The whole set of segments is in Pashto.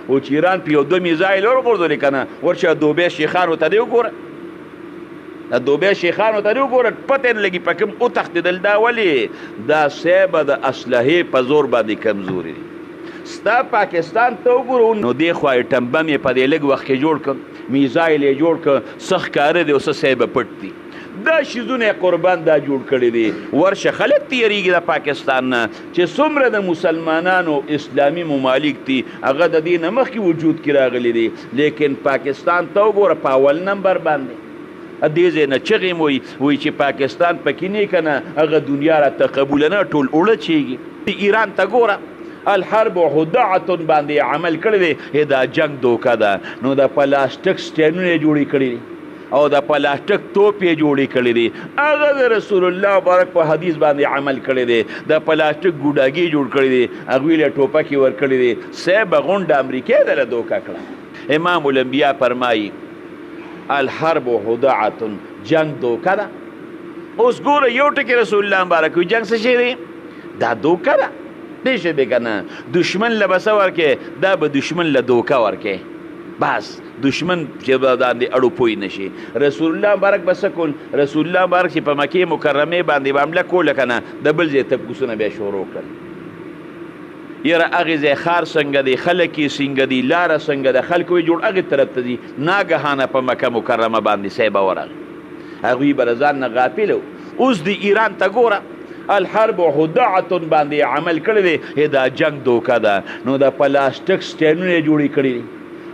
او چې ایران په یو 2 میزایل ورغورځولې که نه ورشه دوبۍ شیخانو ته دې وګوره د دوبۍ شیخانو ته دې وګوره پته نه لګي په کوم وتښتېدل دا ولې دا صیبه د اسلحې په زور باندې کمزوري دي ستا پاکستان ته وګورو نو دې خوا ایټم بم یې په دې لږ وخت کې جوړ کړ میزایل یې جوړ کړ څه ښکاره دی او څه صیبه پټ دي دا شیزونه قربان دا جوړ کړي دي ورشه خلک تیریږي د پاکستان نه چې څومره د مسلمانانو اسلامي ممالک دي هغه د دې نه مخکې وجود کې راغلي دي لیکن پاکستان ته وګوره په اول نمبر باندې دې ځای نه چغې وایي چې پاکستان پکې نه که نه هغه دنیا راته قبوله نه ټول اوړه چیږي ایران ته ګوره الحرب خدعة باندې عمل کړی دی دا جنگ دوکه ده نو د پلاستیک سټینونه یې جوړې کړي دي او د پلاستیک توپ یې جوړې کړي دي هغه د رسول الله مبارک په حدیث باندې عمل کړی دی د پلاستیک ګوډاګي جوړ کړي دي هغوی له ټوپکې ورکړي دي صیبه غونډه امریکې دله دوکه کړه امام الانبیا فرمایي الحرب خدعة جنگ دوکه ده اوس ګوره یو ټکي رسول الله مبارک وي جنگ څه شی دی دا دوکه ده دې شی دی که نه دشمن له به څه ورکې دا به دشمن له دوکه ورکې بس دشمن چې به باندې اړو پوی نشي رسول الله مبارک به څه کول رسول الله مبارک چې په مکې مکرمې باندې به حمله کوله که نه د بل ځای تپوسونه بیا شروع کړل یاره هغې ځای ښار څنګه دی خلک یې څنګه دي لاره څنګه ده خلکو یې جوړ هغې طرف ته دي ناګهانه په مکه مکرمه باندې صیبه ورغی هغوی به له ځان نه غافل اوس د ایران ته ګوره الحرب خدعة باندې عمل کړی دی دا جنگ دوکه ده نو د پلاستیک سټینونه یې جوړې کړي دي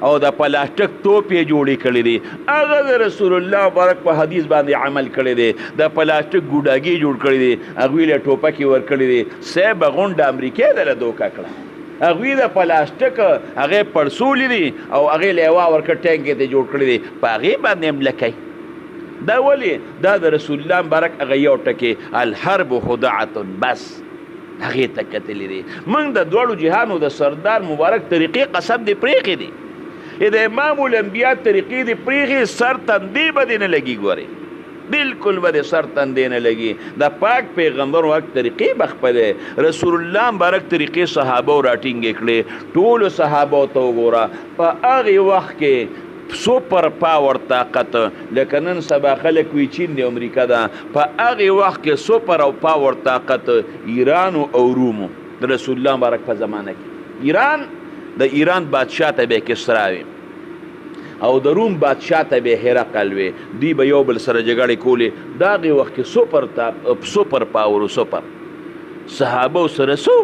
او د پلاستیک توپ یې جوړې کړي دي هغه د رسول الله مبارک په حدیث باندې عمل کړی دی د پلاستیک ګوډاګي جوړ کړي دي هغوی له ټوپکې ورکړي دي صیبه غونډه امریکې دله دوکه کړه هغوی د پلاستیک هغې پړسولي دي او هغې له هوا ورکړه ټینک یې جوړ کړي دي په هغې باندې حمله کوي دا ولې دا د رسول الله مبارک هغه یو ټکې الحرب خدعة بس هغې ته کتلي دي موږ د دواړو جهانو د سردار مبارک طریقې قسم دې پرېښې دي د امام الانبیا طریقې دې پرېښې سر تندې به دې نه لګي ګورې بلکل به دې سر تندې نه لګي د پاک پیغمبر وخت طریقې به خپلې رسول الله مبارک طریقې صحابه راټینګې کړې ټولو صحابو ته وګوره په هغې وخت کې سوپر پاور طاقت لکه نن سبا خلک وی چین دی امریکا ده په هغې وخت کې سوپر او پاور طاقت ایران او رومو د رسول الله مبارک په زمانه کې د ایران بادشاه ته به کسرا وي او د روم بادشاه ته به هرقل وي دوی به یو بل سره جګړې کولې د هغې وخت کې سوپر پاور او سوپر صحابه سره سو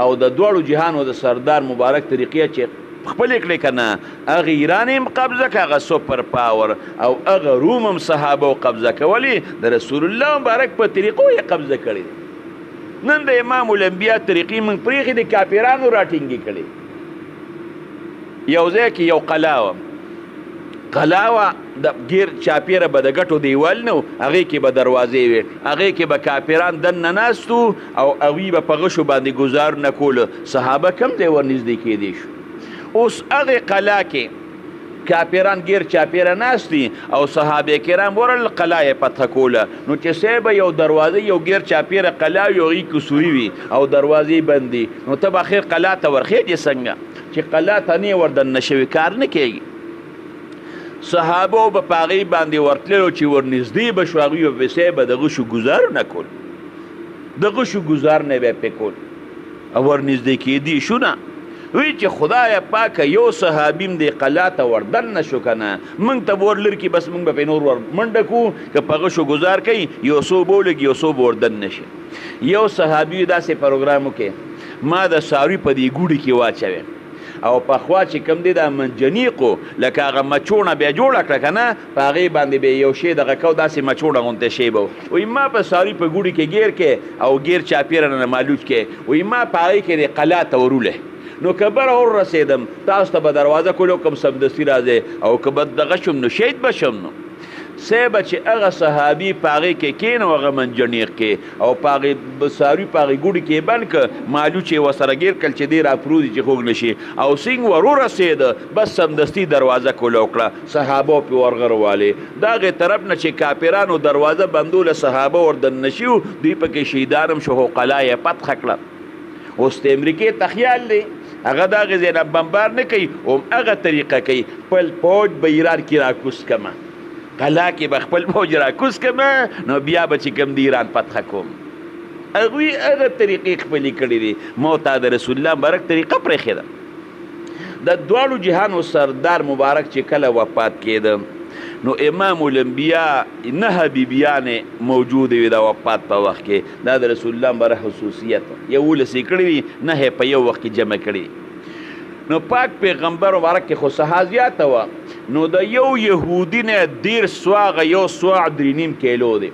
او د دواړو جهانو د سردار مبارک طریقې چې خپلې کړې که نه هغه ایران هم قبضه که هغه سوپر پاور او هغه روم هم صحابه قبضه کولی د رسول الله مبارک په طریقو یې قبضه کړې نن د امام الانبیا طریقې موږ پرېښې د کافرانو راټینګې کړې یو ځای کې یو قلا وه د ګیر چاپیره به د ګټو دیوال نه و هغې کې به دروازې وې هغې کې به کافران دننه ناست وو او هغوی به په غشو باندې ګزار نه کوله صحابه کم ځای ورنږدې کېدی شو اوس هغې قلا کې کافران ګیر چاپیره ناست دي او صحابه کرام ورل قلا یې فتح کوله نو چې صیبه یو دروازه یو ګیر چاپیره قلا وي هغوی کسوري وي او دروازې بند دي نو ته به اخر قلا ته ورخېږې څنګه چې قلا ته نه یې وردننه شوي کار نه کېږي صحابو به په هغې باندې ورتللو چې ورنږدې به شو هغوی به پسې به د غشو ګزار نه کول د غشو ګزار نه به پې کول او ورنږدې کېدی شو نه وی چې خدای پاکه یو صحابیم دی قلا ته وردن نشو که نه موږ ته به ورلر کي بس موږ به پې نور ور منډه کوو که په غشو ګزار کوي یو څو به ولګي یو څو به وردن نشي یو صحابي داسې پروګرام وکړي ما د څاروي په دې ګوډي کې واچوې او پخوا چې کوم دی دا منجنیقو لکه هغه مچوڼه بیا جوړه کړه که نه په هغې باندې به یو شی دغه کو داسې مچوڼه غوندې شی به وایي ما په څاروي په ګوډي کې ګیر کې او ګیر چاپیره نه مالوچ کې وایي ما په هغې کې د قلا ته ورولی نو که بره ور رسېدم تاسو ته به دروازه کولو کوم سمدستي راځئ او که به دغه شم نو شهید به شم نو صیبه چې هغه صحابي په هغې کې کېنو هغه منجنیق کې او په هغې څاروي په هغې ګوډي کې بند که مالوچ یې ورسره ګیر کړل چې دی راپرودي چې خوږ نه شي او سینګ ور ورسېده بس سمدستي دروازه کوله وکړه صحابه پې ورغروالې د هغې طرف نه چې کافرانو دروازه بندوله صحابه ور دننه شي دوی پکې شهیدان هم شو قلا یې فتح کړه اوس د امریکې ته خیال دی هغه د هغې ځای نه بمبار نه کوي هغه طریقه کوي خپل فوج به ایران کې راکوز کمه قلا کې به خپل فوج راکوز کمه نو بیا به چې کوم د ایران فتحه کوم هغوی هغه طریقې خپلې کړي دي ما ته د رسول الله مبارک طریقه پرېښې ده د دواړو جهانو سردار مبارک چې کله وفات کېده نو امام الانبیاء 9 بیبیانې موجودې وي د وفات په وخت کې دا د رسول الله مبارک خصوصیت 11 یې کړي دي 9 په یو وخت کې جمع کړي نو پاک پیغمبر مبارک کې خو سها زیاته وه نو د یو یهودي نه 10 سواغه یو سواع 3.5 کیلو دی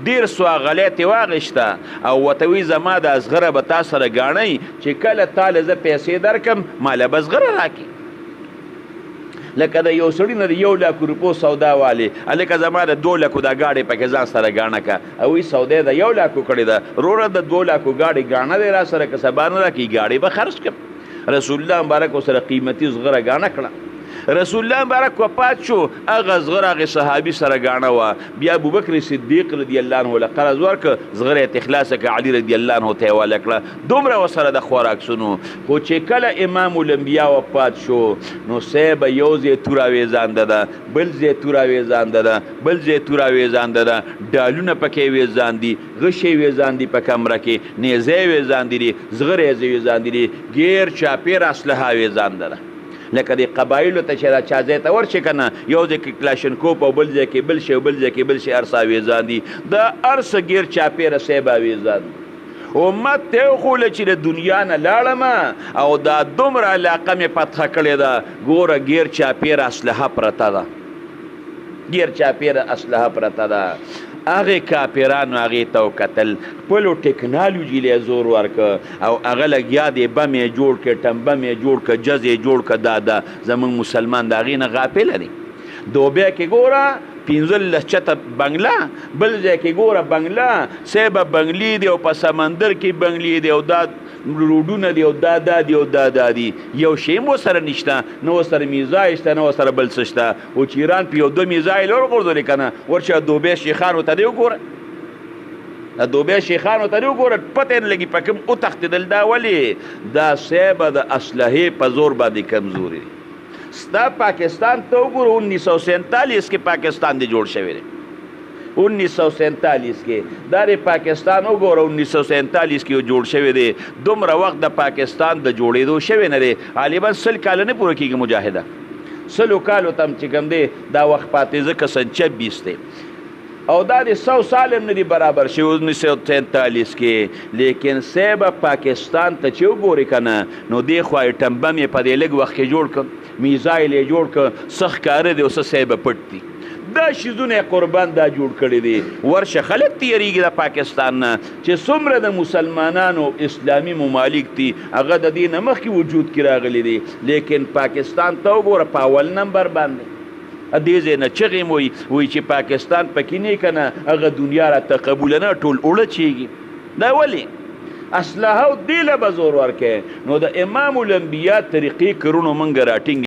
10 سواغلی ترې واغېسته او ورته وی زما د ازغره به تا سره ګاڼئ چې کله تاله زه پیسې درکم ماله به ازغره راکړي لکه د یو سړي نه د 1 لک روپو سودا والي هلکه زما د 2 لکو دا ګاډۍ پکې ځان سره ګاڼه که او وی سودا د 1 لکو کړې ده وروره د 2 لکو ګاډۍ ګاڼه دی را سره که سبا نه راکړي ګاډۍ به خرڅ کړم رسول الله مبارک ورسره قیمتي زغره ګاڼه کړه رسول الله مبارک وفات شو هغه زغره هغې صحابي سره ګاڼه وه بیا ابوبکر صدیق رضی الله عنه له قرض ورکړه زغره یې تخلاصه کړه علي رضی الله عنه ته یې حواله کړه دومره ورسره د خوراک سنو خو چې کله امام الانبیا وفات شو نو صی به یو ځای توره ویزانده ده بل ځای توره ویزانده ده بل ځای توره ویزانده ده ډالونه پکې ویزاندي غشې ویزاندي په کمره کې نیزې ویزاندي دي زغره یې ویزاندي دي ګیر چاپېر اسلحه ویزانده ده لکه د قبایلو ته چې را چا ځای ته ورشي که نه یو ځای کې کلاشنکوپ او بل ځای کې بل شی او بل ځای کې بل شی هر څه ویزان دي د هر څه ګیر چاپېره صیب ویزان امت ته وښوله چې د دنیا نه لاړمه او دا دومره علاقه مې فتحه کړې ده ګوره ګیر چاپېره اسلحه پرته ده ګیر چاپېره اسلحه پرته ده هغې کافرانو هغې ته وکتل خپلو ټکنالوژي له زور ورکه او هغه لګیا دی بم یې جوړ کړ ټمبم یې جوړ کړ جز یې جوړ کړ دا زموږ مسلمان د هغې نه غافله دی دوبۍ کې ګوره 15 چته بنګله بل ځای کې ګوره بنګله صیبه بنګلې دی او په سمندر کې بنګلې دی او دا روډونه دی او دا دی او دا دی یو شی هم ورسره نشته نه ورسره میزایل شته نه ورسره بل څه شته او چې ایران په 2 میزایل ورغورځولې که نه ورشه دوبۍ شیخانو ته دی وګوره د دوبۍ شیخانو ته دی وګوره پته نه لګي په کوم وتښتېدل دا ولې دا صیبه د اسلحې په زور باندې کمزوري دی ستا پاکستان ته وګوره 1947 کې پاکستان دی جوړ شوی دی 1947 کې دا د پاکستان وګوره 1947 کې جوړ شوی دی دومره وخت د پاکستان د جوړېدو شوی نه دی غالبا 100 کاله نه پوره کېږي مجاهده 100 کالو ته هم چې کوم دی دا وخت پاتې ځکه سن 26 دی او دا د 100 سال هم نه دی برابر شوی 1943 کې لیکن صیبه پاکستان ته چې وګورې که نه نو دې خوا یې ټمبم یې په دې لږ وخت کې جوړ کړ میزایل یې جوړ کړ څه ښکاره دی او څه صیبه پټ دي دا شیزونه قربان دا جوړ کړي دي ورشه خلک تیریږي د پاکستان نه چې څومره د مسلمانانو اسلامي ممالک دي هغه د دې نه مخکې وجود کې راغلي دي لیکن پاکستان ته وګوره په اول نمبر باندې دې ځای نه چغې م وایي چې پاکستان پکې نه که نه هغه دنیا راته قبوله نه ټول اوړه چیږي دا ولې اسلحه او دې له به زور ورکوي نو د امام الانبیا طریقې کړنو موږ راټینګ